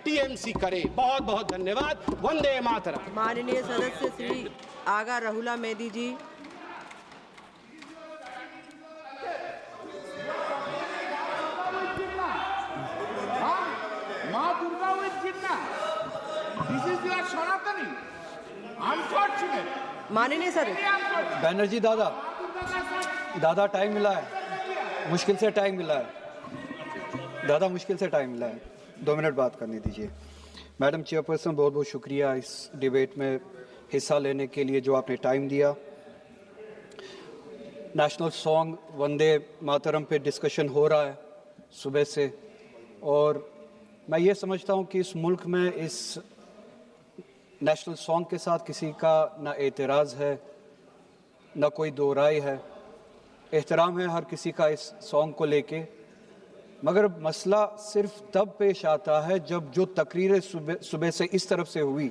TMC करे। बहुत बहुत धन्यवाद। वंदे मातरम। माननीय सदस्य श्री आगा राहुला मेदी जी। Ma Durga will Jinnah. This is your Sanatani. Unfortunate. माननीय सदस्य बैनर्जी दादा टाइम मिला है, मुश्किल से टाइम मिला है दादा, मुश्किल से टाइम मिला है, 2 मिनट बात करने दीजिए। मैडम चेयरपर्सन, बहुत बहुत शुक्रिया इस डिबेट में हिस्सा लेने के लिए जो आपने टाइम दिया। नेशनल सॉन्ग वंदे मातरम पे डिस्कशन हो रहा है सुबह से, और मैं ये समझता हूँ कि इस मुल्क में इस नेशनल सॉन्ग के साथ किसी का ना एतराज़ है, ना कोई दो राय है। एहतराम है हर किसी का इस सॉन्ग को लेके, मगर मसला सिर्फ तब पेश आता है जब जो तकरीरें सुबह से इस तरफ से हुई,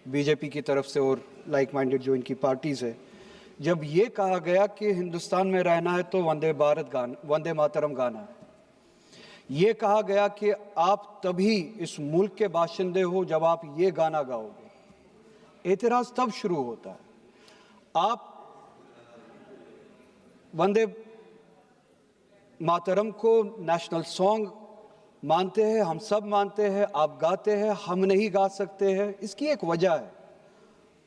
बीजेपी की तरफ से और लाइक माइंडेड जो इनकी पार्टीज़ है, जब ये कहा गया कि हिंदुस्तान में रहना है तो वंदे मातरम गाना है। ये कहा गया कि आप तभी इस मुल्क के बाशिंदे हो जब आप ये गाना गाओगे। एतराज़ तब शुरू होता है। आप वंदे मातरम को नेशनल सॉन्ग मानते हैं, हम सब मानते हैं, आप गाते हैं, हम नहीं गा सकते हैं। इसकी एक वजह है,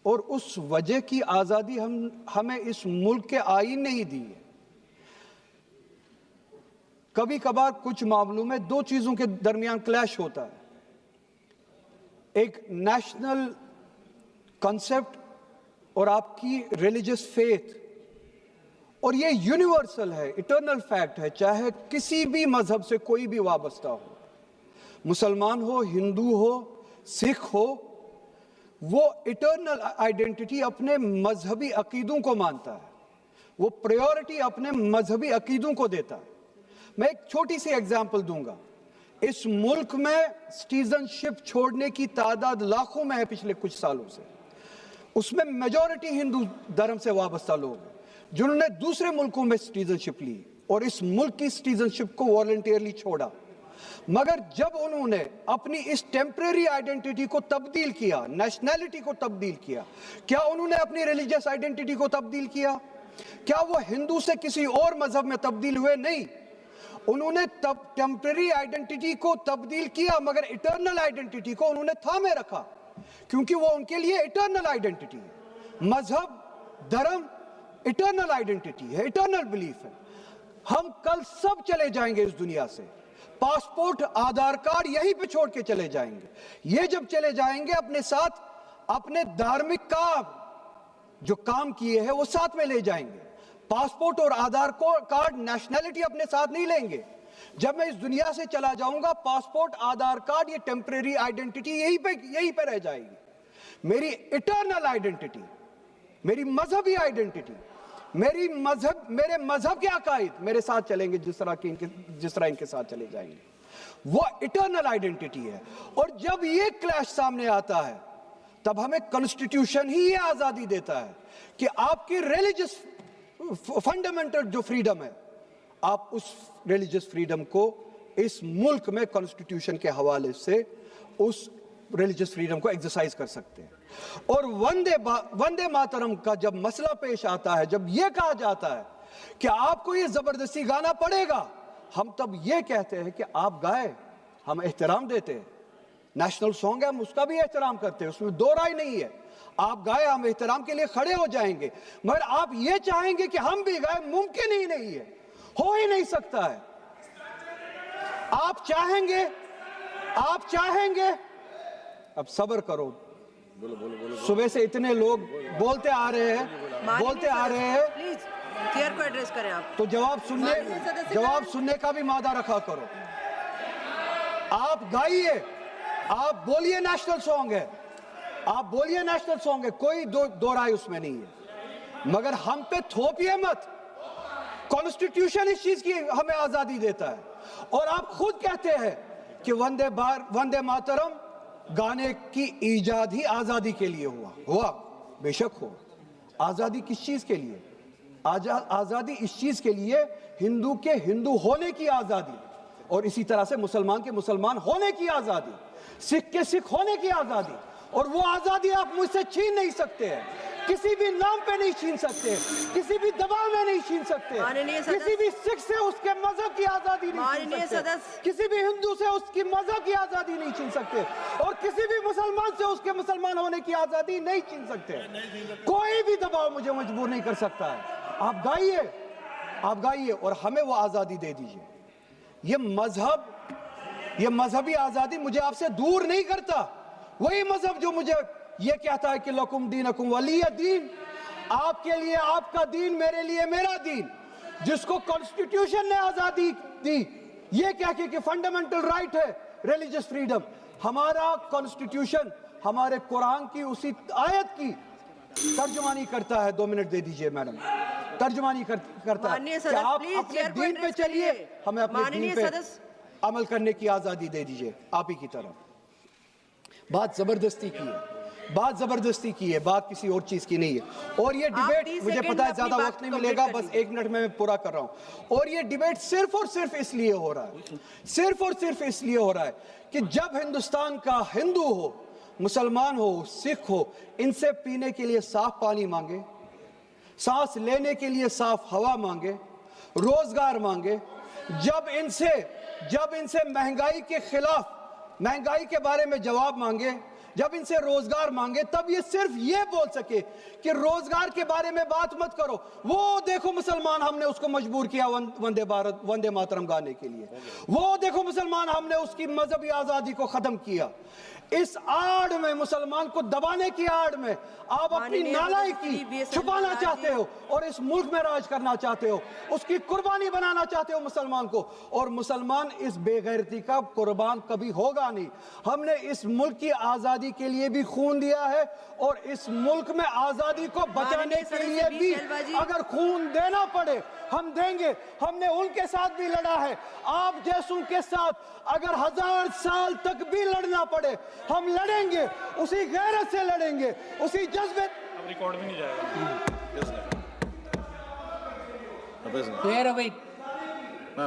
और उस वजह की आज़ादी हमें इस मुल्क के आईन ने ही दी है। कभी कभार कुछ मामलों में दो चीज़ों के दरमियान क्लैश होता है, एक नेशनल कॉन्सेप्ट और आपकी रिलीजियस फेथ, और ये यूनिवर्सल है, इटर्नल फैक्ट है, चाहे किसी भी मजहब से कोई भी वाबस्ता हो, मुसलमान हो, हिंदू हो, सिख हो, वो इटर्नल आइडेंटिटी अपने मजहबी अकीदों को मानता है, वो प्रायोरिटी अपने मजहबी अकीदों को देता है। मैं एक छोटी सी एग्जांपल दूंगा। इस मुल्क में सिटीजनशिप छोड़ने की तादाद लाखों में है पिछले कुछ सालों से, उसमें मेजॉरिटी हिंदू धर्म से वाबस्ता लोग हैं जिन्होंने दूसरे मुल्कों में सिटीजनशिप ली और इस मुल्क की सिटीजनशिप को वॉलंटियरली छोड़ा। मगर जब उन्होंने अपनी इस टेम्परेरी आइडेंटिटी को तब्दील किया, नेशनैलिटी को तब्दील किया, क्या उन्होंने अपनी रिलीजियस आइडेंटिटी को तब्दील किया? क्या वो हिंदू से किसी और मजहब में तब्दील हुए? नहीं, उन्होंने तब टेम्परेरी आइडेंटिटी को तब्दील किया, मगर इटर्नल आइडेंटिटी को उन्होंने थामे रखा, क्योंकि वो उनके लिए इटर्नल आइडेंटिटी है। मजहब, धर्म इटर्नल आइडेंटिटी है, इटर्नल बिलीफ है। हम कल सब चले जाएंगे इस दुनिया से, पासपोर्ट, आधार कार्ड यहीं पे छोड़ के चले जाएंगे। ये जब चले जाएंगे, अपने साथ अपने धार्मिक काम जो काम किए हैं वो साथ में ले जाएंगे। पासपोर्ट और आधार कार्ड, नेशनैलिटी अपने साथ नहीं लेंगे। जब मैं इस दुनिया से चला जाऊंगा, पासपोर्ट, आधार कार्ड, ये टेम्परेरी आइडेंटिटी यहीं पे रह जाएगी। मेरी इटर्नल आइडेंटिटी, मेरी मजहबी आइडेंटिटी, मेरे मजहब के अकायद मेरे साथ चलेंगे, जिस तरह इनके साथ चले जाएंगे, वो इटर्नल आइडेंटिटी है। और जब ये क्लैश सामने आता है, तब हमें कॉन्स्टिट्यूशन ही ये आजादी देता है कि आपकी रिलीजियस फंडामेंटल जो फ्रीडम है, आप उस रिलीजियस फ्रीडम को इस मुल्क में कॉन्स्टिट्यूशन के हवाले से उस रिलीजियस फ्रीडम को एक्सरसाइज कर सकते हैं। और वंदे मातरम का जब मसला पेश आता है, जब यह कहा जाता है कि आपको यह जबरदस्ती गाना पड़ेगा, हम तब यह कहते हैं कि आप गाए, हम एहतराम देते हैं। नेशनल सॉन्ग है, हम उसका भी एहतराम करते हैं, उसमें दो राय नहीं है। आप गाए, हम एहतराम के लिए खड़े हो जाएंगे, मगर आप ये चाहेंगे कि हम भी गाए, मुमकिन ही नहीं है, हो ही नहीं सकता है। आप चाहेंगे, अब सब्र करो। सुबह से इतने लोग बोलते आ रहे हैं, प्लीज चेयर को एड्रेस करें आप। तो जवाब सुनने का भी मादा रखा करो। आप गाइए, आप बोलिए नेशनल सॉन्ग है, आप बोलिए नेशनल सॉन्ग है, कोई दो राय उसमें नहीं है, मगर हम पे थोपिए मत। कॉन्स्टिट्यूशन इस चीज की हमें आजादी देता है, और आप खुद कहते हैं कि वंदे मातरम गाने की ईजाद ही आजादी के लिए हुआ, बेशक हो। आजादी किस चीज के लिए? आजादी इस चीज के लिए, हिंदू के हिंदू होने की आजादी, और इसी तरह से मुसलमान के मुसलमान होने की आजादी। सिख के सिख होने की आजादी, और वो आजादी आप मुझसे छीन नहीं सकते हैं, किसी भी नाम पे नहीं छीन सकते, किसी भी दबाव में नहीं छीन सकते, माननीय सदस्य, किसी भी सिख से उसके मजहब की आजादी नहीं छीन माननीय सकते, सदस्य, किसी भी हिंदू से उसकी मजहब की आजादी नहीं छीन सकते, और किसी भी मुसलमान से उसके मुसलमान होने की आजादी नहीं छीन सकते। कोई भी दबाव मुझे मजबूर नहीं कर सकता है। आप गाइए और हमें वो आजादी दे दीजिए। ये मजहबी आजादी मुझे आपसे दूर नहीं करता। वही मजहब जो मुझे ये कहता है कि लकुम दीनकुम वलिय दीन, आपके लिए आपका दीन, मेरे लिए मेरा दीन, जिसको कॉन्स्टिट्यूशन ने आजादी दी ये कह के कि फंडामेंटल राइट है रिलीजियस फ्रीडम। हमारा कॉन्स्टिट्यूशन हमारे कुरान की उसी आयत की तर्जुमानी करता है। 2 मिनट दे दीजिए मैडम। तर्जुमानी करता है कि आप अपने दीन पे चलिए, हमें अपने दीन पे अमल करने की आजादी दे दीजिए। आप ही की तरफ बात जबरदस्ती की है, बात किसी और चीज की नहीं है। और ये डिबेट, मुझे पता है ज्यादा वक्त नहीं मिलेगा, बस 1 मिनट में मैं पूरा कर रहा हूं। और ये डिबेट सिर्फ और सिर्फ इसलिए हो रहा है कि जब हिंदुस्तान का हिंदू हो, मुसलमान हो, सिख हो, इनसे पीने के लिए साफ पानी मांगे, सांस लेने के लिए साफ हवा मांगे, रोजगार मांगे, जब इनसे महंगाई के खिलाफ, महंगाई के बारे में जवाब मांगे, जब इनसे रोजगार मांगे, तब ये सिर्फ ये बोल सके कि रोजगार के बारे में बात मत करो। वो देखो मुसलमान, हमने उसको मजबूर किया वंदे मातरम गाने के लिए। वो देखो मुसलमान, हमने उसकी मजहबी आजादी को खत्म किया। इस आड़ में, मुसलमान को दबाने की आड़ में आप अपनी नालायकी छुपाना चाहते हो और इस मुल्क में राज करना चाहते हो, उसकी कुर्बानी बनाना चाहते हो मुसलमान को। और मुसलमान इस बेगैरती का कुर्बान कभी होगा नहीं। हमने इस मुल्क की आजादी के लिए भी खून दिया है और इस मुल्क में आजादी को बचाने के लिए भी अगर खून देना पड़े हम देंगे। हमने उनके साथ भी लड़ा है, आप जैसों के साथ अगर 1000 साल तक भी लड़ना पड़े हम लड़ेंगे, उसी गैरत से लड़ेंगे, उसी जज्बे। अब रिकॉर्ड भी नहीं जाएगा। பேரவை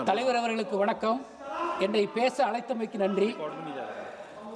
தலைவர் அவர்களுக்கு வணக்கம். என்னை பேச அழைத்தமைக்கு நன்றி.